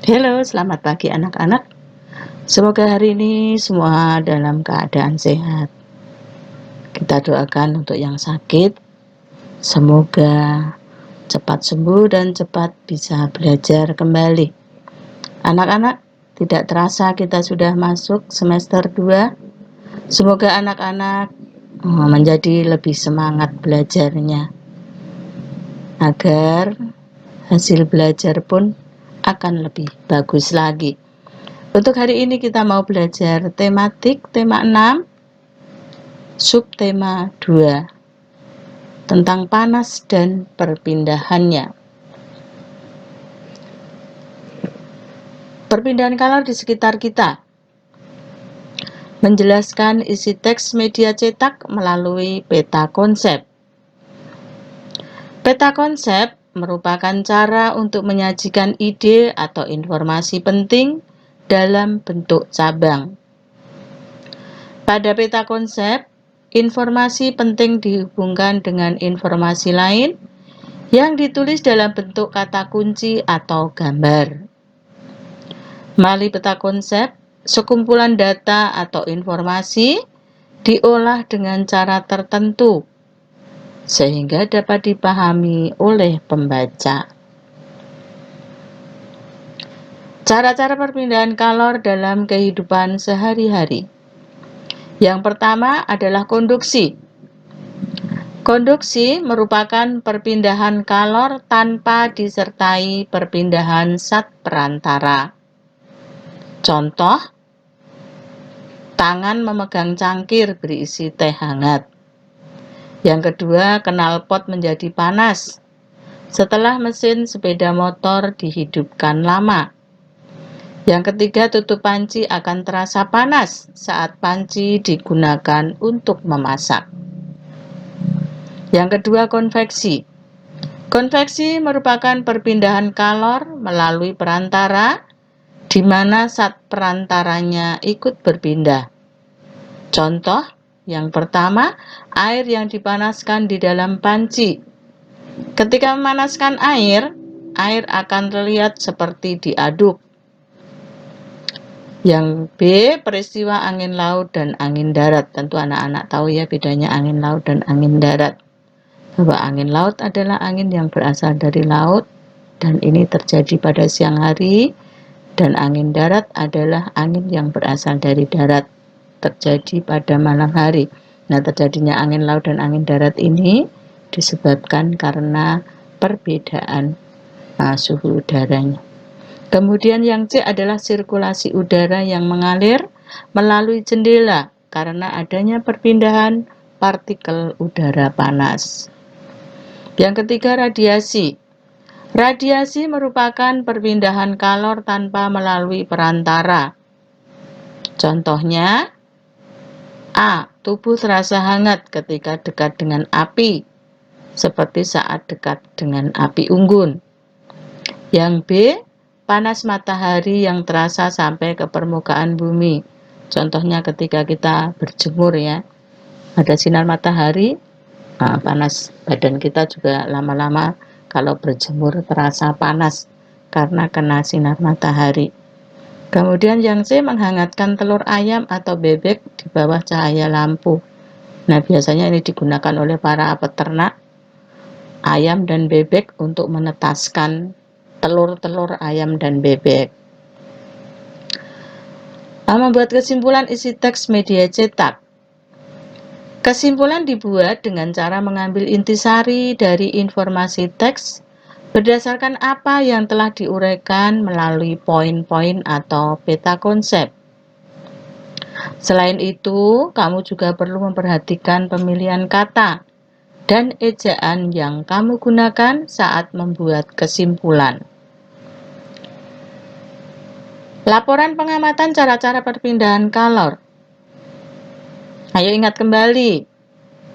Halo, selamat pagi anak-anak. Semoga hari ini semua dalam keadaan sehat. Kita doakan untuk yang sakit, semoga cepat sembuh dan cepat bisa belajar kembali. Anak-anak, tidak terasa kita sudah masuk semester 2. Semoga anak-anak menjadi lebih semangat belajarnya, agar hasil belajar pun akan lebih bagus lagi. Untuk hari ini kita mau belajar tematik tema 6, subtema 2, tentang panas dan perpindahannya. Perpindahan kalor di sekitar kita. Menjelaskan isi teks media cetak melalui peta konsep. Peta konsep merupakan cara untuk menyajikan ide atau informasi penting dalam bentuk cabang. Pada peta konsep, informasi penting dihubungkan dengan informasi lain yang ditulis dalam bentuk kata kunci atau gambar. Melalui peta konsep, sekumpulan data atau informasi diolah dengan cara tertentu sehingga dapat dipahami oleh pembaca. Cara-cara perpindahan kalor dalam kehidupan sehari-hari. Yang pertama adalah konduksi. Konduksi merupakan perpindahan kalor tanpa disertai perpindahan zat perantara. Contoh, tangan memegang cangkir berisi teh hangat. Yang kedua, knalpot menjadi panas setelah mesin sepeda motor dihidupkan lama. Yang ketiga, tutup panci akan terasa panas saat panci digunakan untuk memasak. Yang kedua, konveksi. Konveksi merupakan perpindahan kalor melalui perantara di mana zat perantaranya ikut berpindah. Contoh, yang pertama, air yang dipanaskan di dalam panci. Ketika memanaskan air akan terlihat seperti diaduk. Yang B, peristiwa angin laut dan angin darat. Tentu anak-anak tahu ya bedanya angin laut dan angin darat. Bahwa angin laut adalah angin yang berasal dari laut dan ini terjadi pada siang hari, dan angin darat adalah angin yang berasal dari darat, terjadi pada malam hari. Nah, terjadinya angin laut dan angin darat ini disebabkan karena perbedaan suhu udaranya. Kemudian yang C adalah sirkulasi udara yang mengalir melalui jendela karena adanya perpindahan partikel udara panas. Yang ketiga, radiasi. Radiasi merupakan perpindahan kalor tanpa melalui perantara. Contohnya, A. Tubuh terasa hangat ketika dekat dengan api, seperti saat dekat dengan api unggun. Yang B. Panas matahari yang terasa sampai ke permukaan bumi. Contohnya ketika kita berjemur ya, ada sinar matahari, panas badan kita juga lama-lama kalau berjemur terasa panas karena kena sinar matahari. Kemudian yang C, menghangatkan telur ayam atau bebek di bawah cahaya lampu. Nah, biasanya ini digunakan oleh para peternak ayam dan bebek untuk menetaskan telur-telur ayam dan bebek. Membuat kesimpulan isi teks media cetak. Kesimpulan dibuat dengan cara mengambil intisari dari informasi teks berdasarkan apa yang telah diuraikan melalui poin-poin atau peta konsep. Selain itu, kamu juga perlu memperhatikan pemilihan kata dan ejaan yang kamu gunakan saat membuat kesimpulan. Laporan pengamatan cara-cara perpindahan kalor. Ayo ingat kembali,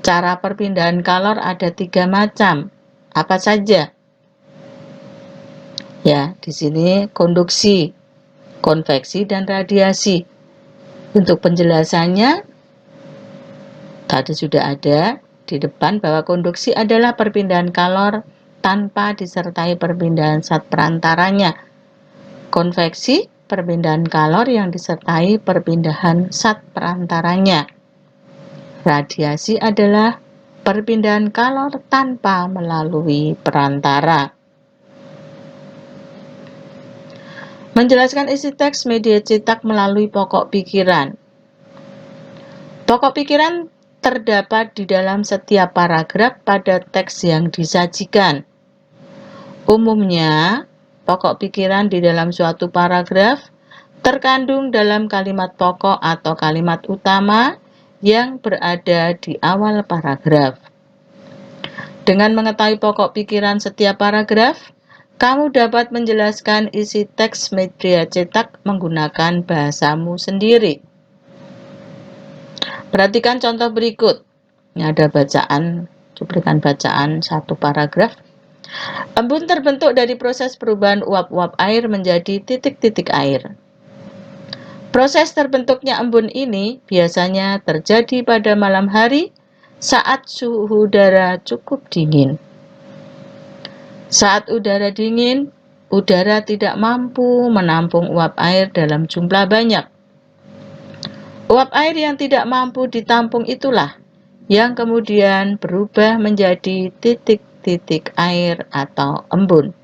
cara perpindahan kalor ada 3 macam. Apa saja? Ya, di sini konduksi, konveksi, dan radiasi. Untuk penjelasannya, tadi sudah ada di depan bahwa konduksi adalah perpindahan kalor tanpa disertai perpindahan zat perantaranya. Konveksi, perpindahan kalor yang disertai perpindahan zat perantaranya. Radiasi adalah perpindahan kalor tanpa melalui perantara. Menjelaskan isi teks media cetak melalui pokok pikiran. Pokok pikiran terdapat di dalam setiap paragraf pada teks yang disajikan. Umumnya, pokok pikiran di dalam suatu paragraf terkandung dalam kalimat pokok atau kalimat utama yang berada di awal paragraf. Dengan mengetahui pokok pikiran setiap paragraf, kamu dapat menjelaskan isi teks media cetak menggunakan bahasamu sendiri. Perhatikan contoh berikut. Ini ada cuplikan bacaan satu paragraf. Embun terbentuk dari proses perubahan uap-uap air menjadi titik-titik air. Proses terbentuknya embun ini biasanya terjadi pada malam hari saat suhu udara cukup dingin. Saat udara dingin, udara tidak mampu menampung uap air dalam jumlah banyak. Uap air yang tidak mampu ditampung itulah yang kemudian berubah menjadi titik-titik air atau embun.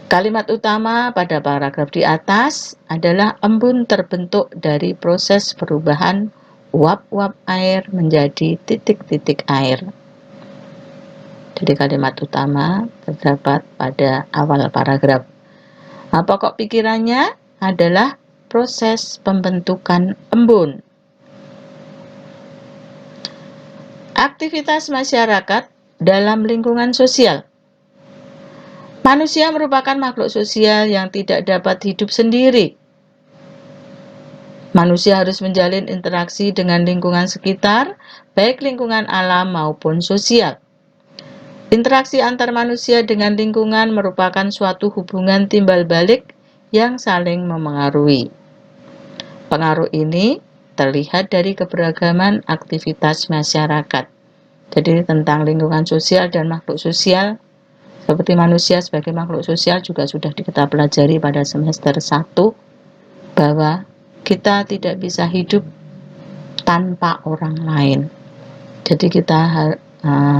Kalimat utama pada paragraf di atas adalah embun terbentuk dari proses perubahan uap-uap air menjadi titik-titik air. Jadi kalimat utama terdapat pada awal paragraf. Nah, pokok pikirannya adalah proses pembentukan embun. Aktivitas masyarakat dalam lingkungan sosial. Manusia merupakan makhluk sosial yang tidak dapat hidup sendiri. Manusia harus menjalin interaksi dengan lingkungan sekitar, baik lingkungan alam maupun sosial. Interaksi antar manusia dengan lingkungan merupakan suatu hubungan timbal balik yang saling memengaruhi. Pengaruh ini terlihat dari keberagaman aktivitas masyarakat. Jadi tentang lingkungan sosial dan makhluk sosial, seperti manusia sebagai makhluk sosial juga sudah kita pelajari pada semester 1, bahwa kita tidak bisa hidup tanpa orang lain. Jadi kita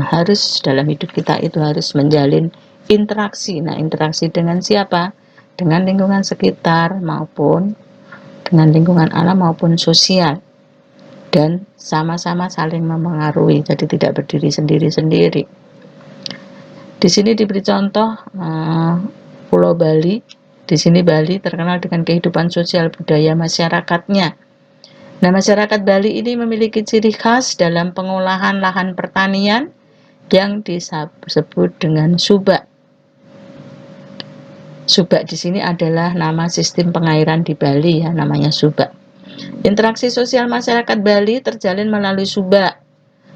harus dalam hidup kita itu harus menjalin interaksi. Nah, interaksi dengan siapa? Dengan lingkungan sekitar maupun dengan lingkungan alam maupun sosial. Dan sama-sama saling memengaruhi, jadi tidak berdiri sendiri-sendiri. Di sini diberi contoh Pulau Bali. Di sini Bali terkenal dengan kehidupan sosial budaya masyarakatnya. Nah, masyarakat Bali ini memiliki ciri khas dalam pengolahan lahan pertanian yang disebut dengan subak. Subak di sini adalah nama sistem pengairan di Bali, ya, namanya subak. Interaksi sosial masyarakat Bali terjalin melalui subak.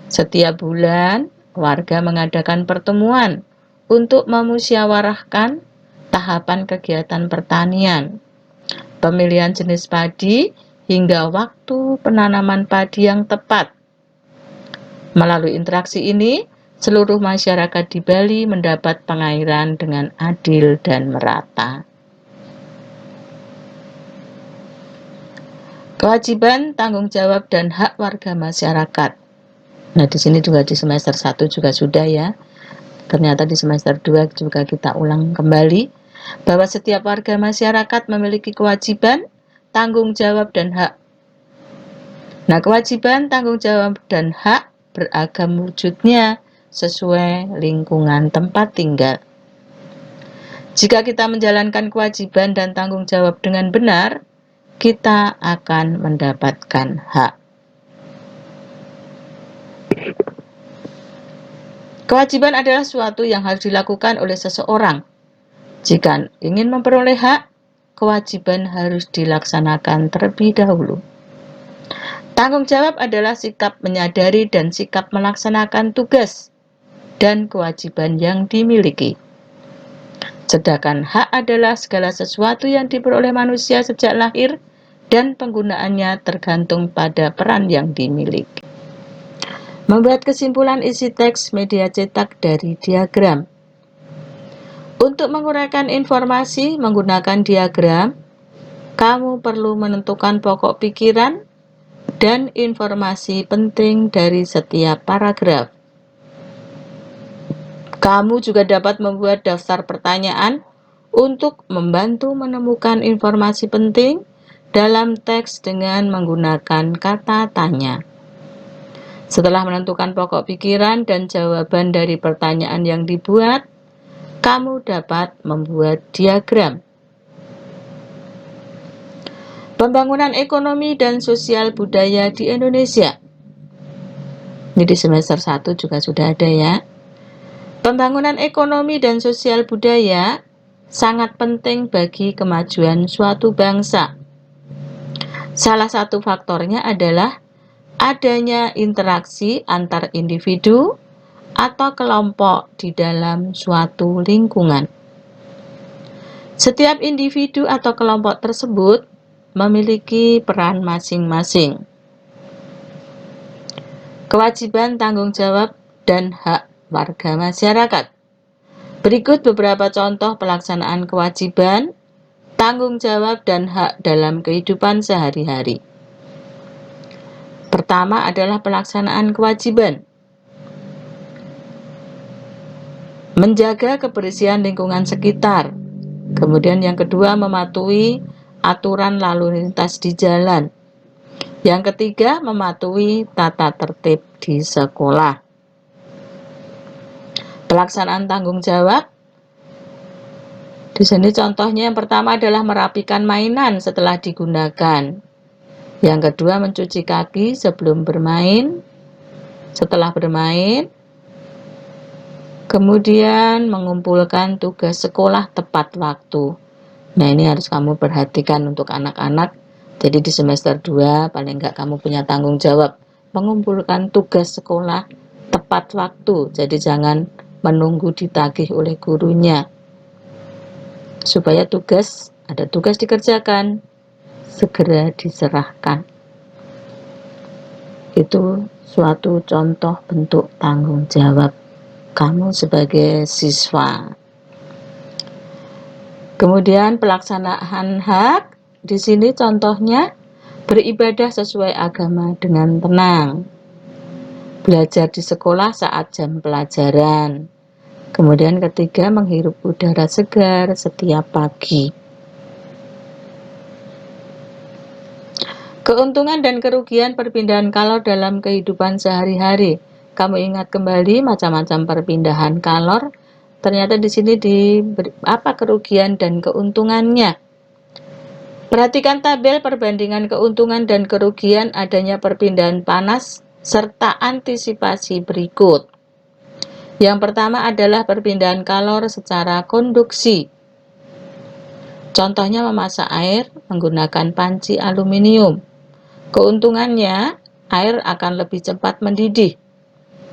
Setiap bulan, warga mengadakan pertemuan untuk memusyawarahkan tahapan kegiatan pertanian, pemilihan jenis padi, hingga waktu penanaman padi yang tepat. Melalui interaksi ini, seluruh masyarakat di Bali mendapat pengairan dengan adil dan merata. Kewajiban, tanggung jawab, dan hak warga masyarakat. Nah, di sini juga di semester 1 juga sudah, ya. Ternyata di semester 2 juga kita ulang kembali bahwa setiap warga masyarakat memiliki kewajiban, tanggung jawab, dan hak. Nah, kewajiban, tanggung jawab, dan hak beragam wujudnya sesuai lingkungan tempat tinggal. Jika kita menjalankan kewajiban dan tanggung jawab dengan benar, kita akan mendapatkan hak. Kewajiban adalah suatu yang harus dilakukan oleh seseorang. Jika ingin memperoleh hak, kewajiban harus dilaksanakan terlebih dahulu. Tanggung jawab adalah sikap menyadari dan sikap melaksanakan tugas dan kewajiban yang dimiliki. Sedangkan hak adalah segala sesuatu yang diperoleh manusia sejak lahir dan penggunaannya tergantung pada peran yang dimiliki. Membuat kesimpulan isi teks media cetak dari diagram. Untuk menguraikan informasi menggunakan diagram, kamu perlu menentukan pokok pikiran dan informasi penting dari setiap paragraf. Kamu juga dapat membuat daftar pertanyaan untuk membantu menemukan informasi penting dalam teks dengan menggunakan kata tanya. Setelah menentukan pokok pikiran dan jawaban dari pertanyaan yang dibuat, kamu dapat membuat diagram. Pembangunan ekonomi dan sosial budaya di Indonesia. Ini di semester 1 juga sudah ada ya. Pembangunan ekonomi dan sosial budaya sangat penting bagi kemajuan suatu bangsa. Salah satu faktornya adalah adanya interaksi antar individu atau kelompok di dalam suatu lingkungan. Setiap individu atau kelompok tersebut memiliki peran masing-masing. Kewajiban, tanggung jawab, dan hak warga masyarakat. Berikut beberapa contoh pelaksanaan kewajiban, tanggung jawab, dan hak dalam kehidupan sehari-hari. Pertama adalah pelaksanaan kewajiban. Menjaga kebersihan lingkungan sekitar. Kemudian yang kedua, mematuhi aturan lalu lintas di jalan. Yang ketiga, mematuhi tata tertib di sekolah. Pelaksanaan tanggung jawab. Di sini contohnya yang pertama adalah merapikan mainan setelah digunakan. Yang kedua, mencuci kaki sebelum bermain, setelah bermain. Kemudian mengumpulkan tugas sekolah tepat waktu. Nah, ini harus kamu perhatikan untuk anak-anak. Jadi di semester 2 paling enggak kamu punya tanggung jawab mengumpulkan tugas sekolah tepat waktu. Jadi jangan menunggu ditagih oleh gurunya. Supaya ada tugas dikerjakan, segera diserahkan. Itu suatu contoh bentuk tanggung jawab kamu sebagai siswa. Kemudian pelaksanaan hak, di sini contohnya beribadah sesuai agama dengan tenang. Belajar di sekolah saat jam pelajaran. Kemudian ketiga, menghirup udara segar setiap pagi. Keuntungan dan kerugian perpindahan kalor dalam kehidupan sehari-hari. Kamu ingat kembali macam-macam perpindahan kalor. Ternyata di sini apa kerugian dan keuntungannya. Perhatikan tabel perbandingan keuntungan dan kerugian adanya perpindahan panas serta antisipasi berikut. Yang pertama adalah perpindahan kalor secara konduksi. Contohnya memasak air menggunakan panci aluminium. Keuntungannya, air akan lebih cepat mendidih.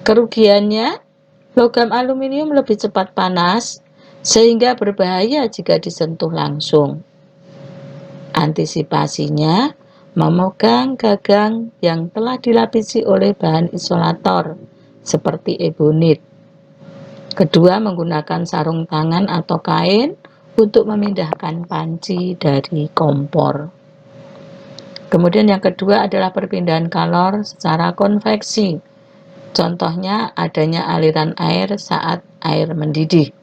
Kerugiannya, logam aluminium lebih cepat panas, sehingga berbahaya jika disentuh langsung. Antisipasinya, memegang gagang yang telah dilapisi oleh bahan isolator, seperti ebonit. Kedua, menggunakan sarung tangan atau kain untuk memindahkan panci dari kompor. Kemudian yang kedua adalah perpindahan kalor secara konveksi. Contohnya adanya aliran air saat air mendidih.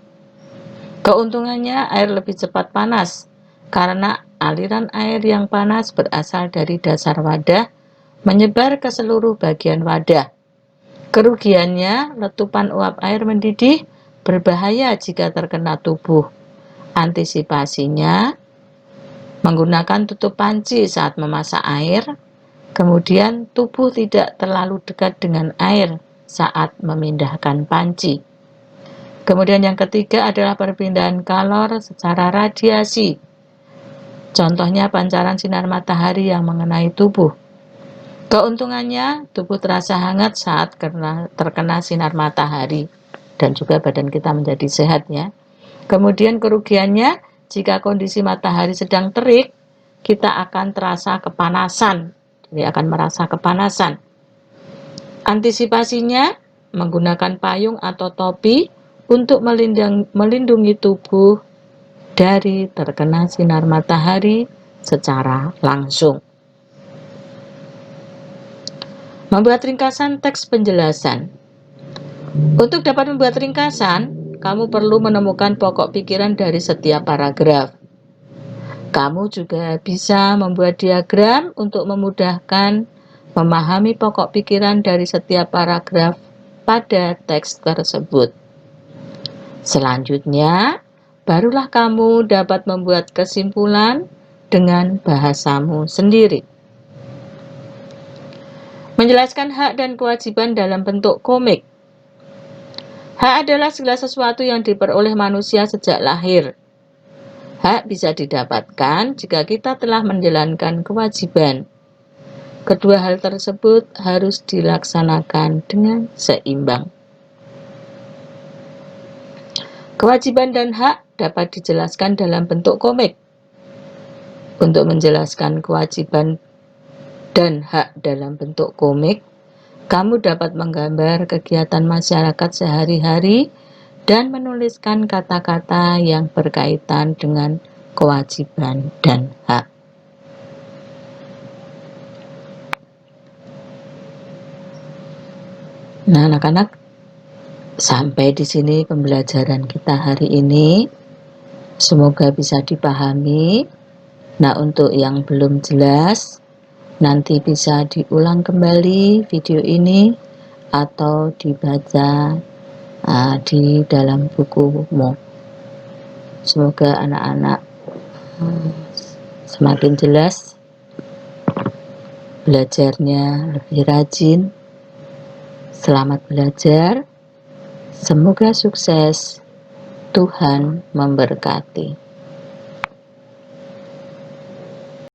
Keuntungannya air lebih cepat panas karena aliran air yang panas berasal dari dasar wadah menyebar ke seluruh bagian wadah. Kerugiannya, letupan uap air mendidih berbahaya jika terkena tubuh. Antisipasinya, menggunakan tutup panci saat memasak air, kemudian tubuh tidak terlalu dekat dengan air saat memindahkan panci. Kemudian yang ketiga adalah perpindahan kalor secara radiasi. Contohnya pancaran sinar matahari yang mengenai tubuh. Keuntungannya, tubuh terasa hangat saat terkena sinar matahari dan juga badan kita menjadi sehat ya. Kemudian kerugiannya, jika kondisi matahari sedang terik, kita akan terasa kepanasan. Jadi akan merasa kepanasan. Antisipasinya, menggunakan payung atau topi untuk melindungi tubuh dari terkena sinar matahari secara langsung. Membuat ringkasan teks penjelasan. Untuk dapat membuat ringkasan, kamu perlu menemukan pokok pikiran dari setiap paragraf. Kamu juga bisa membuat diagram untuk memudahkan memahami pokok pikiran dari setiap paragraf pada teks tersebut. Selanjutnya, barulah kamu dapat membuat kesimpulan dengan bahasamu sendiri. Menjelaskan hak dan kewajiban dalam bentuk komik. Hak adalah segala sesuatu yang diperoleh manusia sejak lahir. Hak bisa didapatkan jika kita telah menjalankan kewajiban. Kedua hal tersebut harus dilaksanakan dengan seimbang. Kewajiban dan hak dapat dijelaskan dalam bentuk komik. Untuk menjelaskan kewajiban dan hak dalam bentuk komik, kamu dapat menggambar kegiatan masyarakat sehari-hari dan menuliskan kata-kata yang berkaitan dengan kewajiban dan hak. Nah, anak-anak, sampai di sini pembelajaran kita hari ini. Semoga bisa dipahami. Nah, untuk yang belum jelas, nanti bisa diulang kembali video ini atau dibaca di dalam bukumu. Semoga anak-anak semakin jelas, belajarnya lebih rajin. Selamat belajar, semoga sukses. Tuhan memberkati.